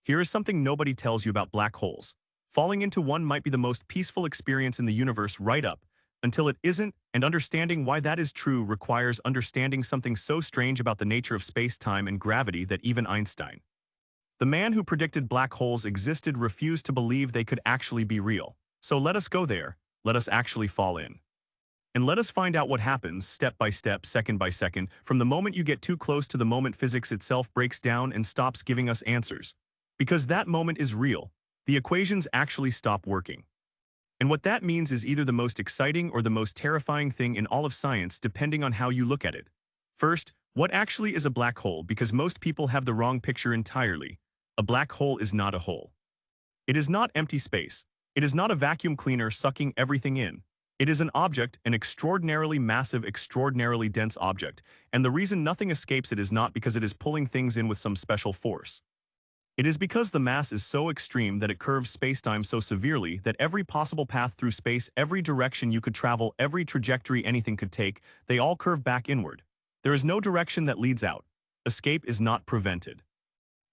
Here is something nobody tells you about black holes. Falling into one might be the most peaceful experience in the universe right up, until it isn't, and understanding why that is true requires understanding something so strange about the nature of space-time and gravity that even Einstein, the man who predicted black holes existed, refused to believe they could actually be real. So let us go there, let us actually fall in. And let us find out what happens, step by step, second by second, from the moment you get too close to the moment physics itself breaks down and stops giving us answers. Because that moment is real. The equations actually stop working. And what that means is either the most exciting or the most terrifying thing in all of science, depending on how you look at it. First, what actually is a black hole? Because most people have the wrong picture entirely. A black hole is not a hole. It is not empty space. It is not a vacuum cleaner sucking everything in. It is an object, an extraordinarily massive, extraordinarily dense object, and the reason nothing escapes it is not because it is pulling things in with some special force. It is because the mass is so extreme that it curves spacetime so severely that every possible path through space, every direction you could travel, every trajectory anything could take, they all curve back inward. There is no direction that leads out. Escape is not prevented.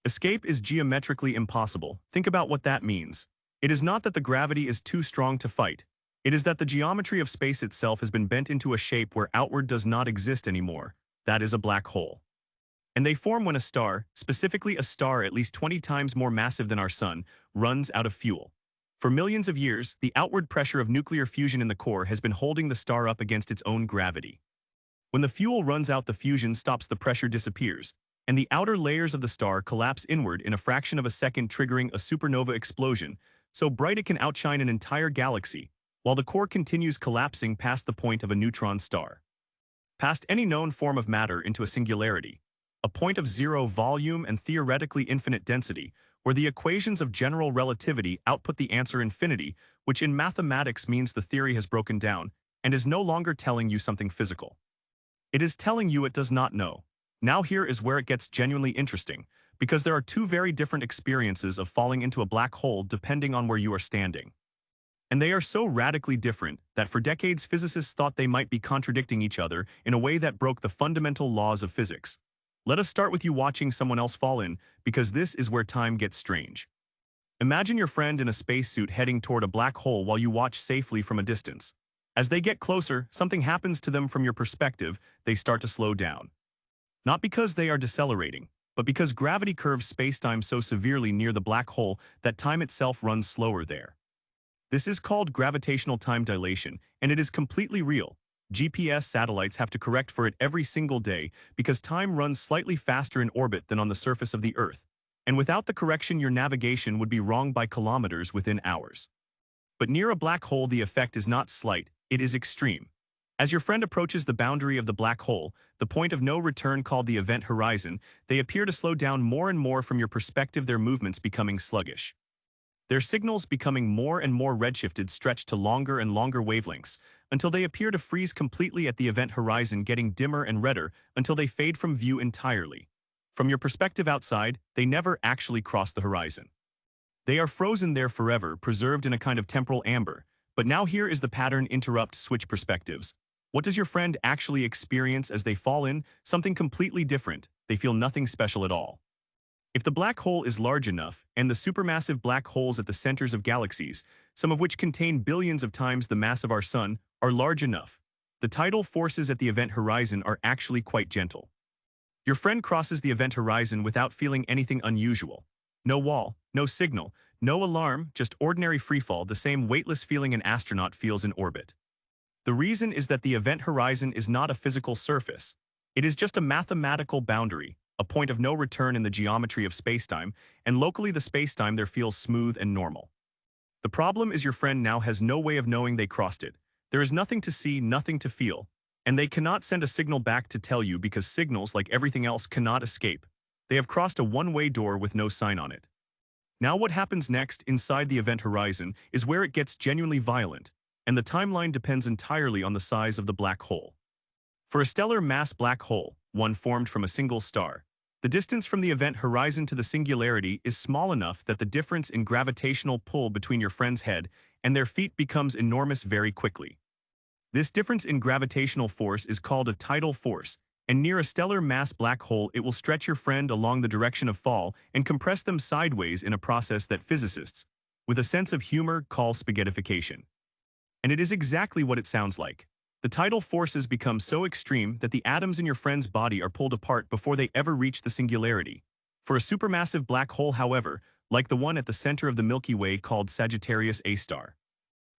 Escape is geometrically impossible. Think about what that means. It is not that the gravity is too strong to fight. It is that the geometry of space itself has been bent into a shape where outward does not exist anymore. That is a black hole. And they form when a star, specifically a star at least 20 times more massive than our sun, runs out of fuel. For millions of years, the outward pressure of nuclear fusion in the core has been holding the star up against its own gravity. When the fuel runs out, the fusion stops, the pressure disappears, and the outer layers of the star collapse inward in a fraction of a second, triggering a supernova explosion, so bright it can outshine an entire galaxy, while the core continues collapsing past the point of a neutron star, past any known form of matter into a singularity, a point of zero volume and theoretically infinite density, where the equations of general relativity output the answer infinity, which in mathematics means the theory has broken down and is no longer telling you something physical. It is telling you it does not know. Now here is where it gets genuinely interesting, because there are two very different experiences of falling into a black hole depending on where you are standing. And they are so radically different that for decades physicists thought they might be contradicting each other in a way that broke the fundamental laws of physics. Let us start with you watching someone else fall in, because this is where time gets strange. Imagine your friend in a spacesuit heading toward a black hole while you watch safely from a distance. As they get closer, something happens to them from your perspective. They start to slow down. Not because they are decelerating, but because gravity curves spacetime so severely near the black hole that time itself runs slower there. This is called gravitational time dilation, and it is completely real. GPS satellites have to correct for it every single day because time runs slightly faster in orbit than on the surface of the Earth. And without the correction, your navigation would be wrong by kilometers within hours. But near a black hole, the effect is not slight, it is extreme. As your friend approaches the boundary of the black hole, the point of no return called the event horizon, they appear to slow down more and more from your perspective, their movements becoming sluggish. Their signals becoming more and more redshifted, stretched to longer and longer wavelengths, until they appear to freeze completely at the event horizon, getting dimmer and redder until they fade from view entirely. From your perspective outside, they never actually cross the horizon. They are frozen there forever, preserved in a kind of temporal amber. But now here is the pattern: interrupt, switch perspectives. What does your friend actually experience as they fall in? Something completely different. They feel nothing special at all. If the black hole is large enough, and the supermassive black holes at the centers of galaxies, some of which contain billions of times the mass of our sun, are large enough, the tidal forces at the event horizon are actually quite gentle. Your friend crosses the event horizon without feeling anything unusual. No wall, no signal, no alarm, just ordinary freefall, the same weightless feeling an astronaut feels in orbit. The reason is that the event horizon is not a physical surface. It is just a mathematical boundary, a point of no return in the geometry of spacetime, and locally the spacetime there feels smooth and normal. The problem is your friend now has no way of knowing they crossed it. There is nothing to see, nothing to feel, and they cannot send a signal back to tell you because signals, like everything else, cannot escape. They have crossed a one-way door with no sign on it. Now what happens next inside the event horizon is where it gets genuinely violent, and the timeline depends entirely on the size of the black hole. For a stellar mass black hole, one formed from a single star, the distance from the event horizon to the singularity is small enough that the difference in gravitational pull between your friend's head and their feet becomes enormous very quickly. This difference in gravitational force is called a tidal force, And near a stellar mass black hole, it will stretch your friend along the direction of fall and compress them sideways in a process that physicists, with a sense of humor, call spaghettification. And it is exactly what it sounds like. The tidal forces become so extreme that the atoms in your friend's body are pulled apart before they ever reach the singularity. For a supermassive black hole, however, like the one at the center of the Milky Way called Sagittarius A star,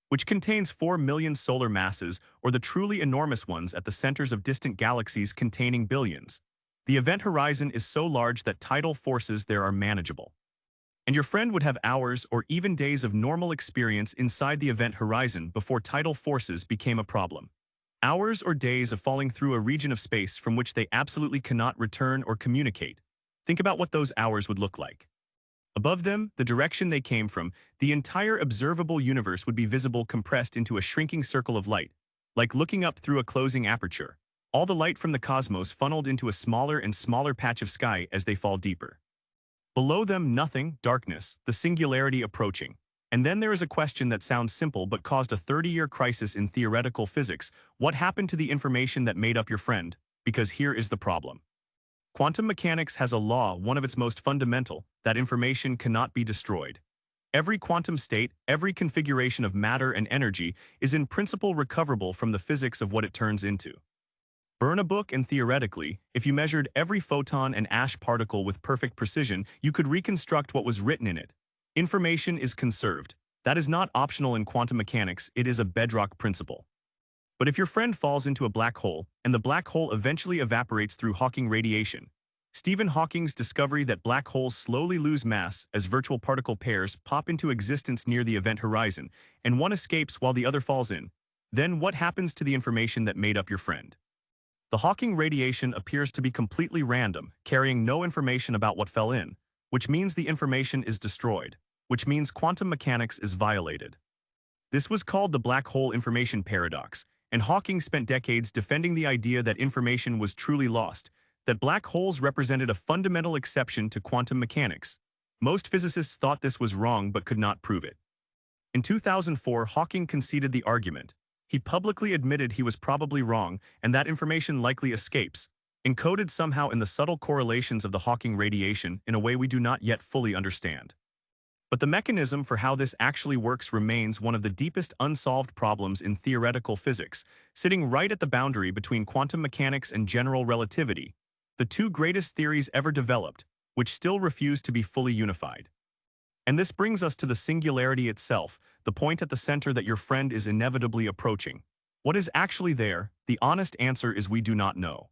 which contains 4 million solar masses, or the truly enormous ones at the centers of distant galaxies containing billions, the event horizon is so large that tidal forces there are manageable. And your friend would have hours or even days of normal experience inside the event horizon before tidal forces became a problem. Hours or days of falling through a region of space from which they absolutely cannot return or communicate. Think about what those hours would look like. Above them, the direction they came from, the entire observable universe would be visible compressed into a shrinking circle of light, like looking up through a closing aperture. All the light from the cosmos funneled into a smaller and smaller patch of sky as they fall deeper. Below them, nothing, darkness, the singularity approaching. And then there is a question that sounds simple but caused a 30-year crisis in theoretical physics. What happened to the information that made up your friend? Because here is the problem. Quantum mechanics has a law, one of its most fundamental, that information cannot be destroyed. Every quantum state, every configuration of matter and energy is in principle recoverable from the physics of what it turns into. Burn a book and theoretically, if you measured every photon and ash particle with perfect precision, you could reconstruct what was written in it. Information is conserved. That is not optional in quantum mechanics, it is a bedrock principle. But if your friend falls into a black hole, and the black hole eventually evaporates through Hawking radiation, Stephen Hawking's discovery that black holes slowly lose mass as virtual particle pairs pop into existence near the event horizon, and one escapes while the other falls in, then what happens to the information that made up your friend? The Hawking radiation appears to be completely random, carrying no information about what fell in, which means the information is destroyed, which means quantum mechanics is violated. This was called the black hole information paradox, and Hawking spent decades defending the idea that information was truly lost, that black holes represented a fundamental exception to quantum mechanics. Most physicists thought this was wrong but could not prove it. In 2004, Hawking conceded the argument. He publicly admitted he was probably wrong and that information likely escapes, encoded somehow in the subtle correlations of the Hawking radiation in a way we do not yet fully understand. But the mechanism for how this actually works remains one of the deepest unsolved problems in theoretical physics, sitting right at the boundary between quantum mechanics and general relativity, the two greatest theories ever developed, which still refuse to be fully unified. And this brings us to the singularity itself, the point at the center that your friend is inevitably approaching. What is actually there? The honest answer is we do not know.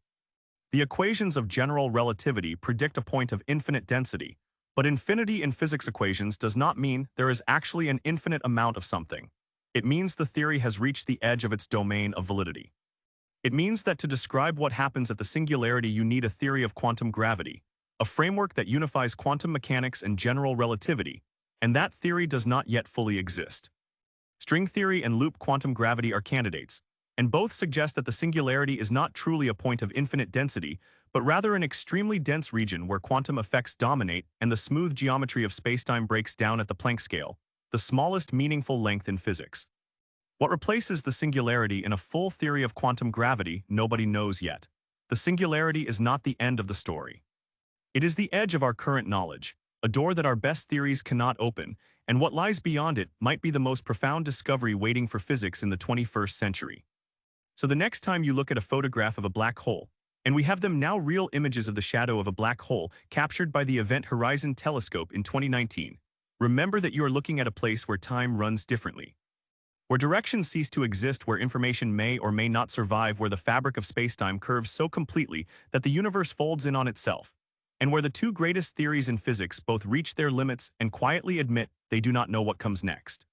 The equations of general relativity predict a point of infinite density, but infinity in physics equations does not mean there is actually an infinite amount of something. It means the theory has reached the edge of its domain of validity. It means that to describe what happens at the singularity you need a theory of quantum gravity, a framework that unifies quantum mechanics and general relativity, and that theory does not yet fully exist. String theory and loop quantum gravity are candidates, and both suggest that the singularity is not truly a point of infinite density, but rather an extremely dense region where quantum effects dominate and the smooth geometry of spacetime breaks down at the Planck scale, the smallest meaningful length in physics. What replaces the singularity in a full theory of quantum gravity, nobody knows yet. The singularity is not the end of the story. It is the edge of our current knowledge, a door that our best theories cannot open, and what lies beyond it might be the most profound discovery waiting for physics in the 21st century. So the next time you look at a photograph of a black hole, and we have them now real images of the shadow of a black hole captured by the Event Horizon Telescope in 2019, remember that you are looking at a place where time runs differently, where directions cease to exist, where information may or may not survive, where the fabric of spacetime curves so completely that the universe folds in on itself, and where the two greatest theories in physics both reach their limits and quietly admit they do not know what comes next.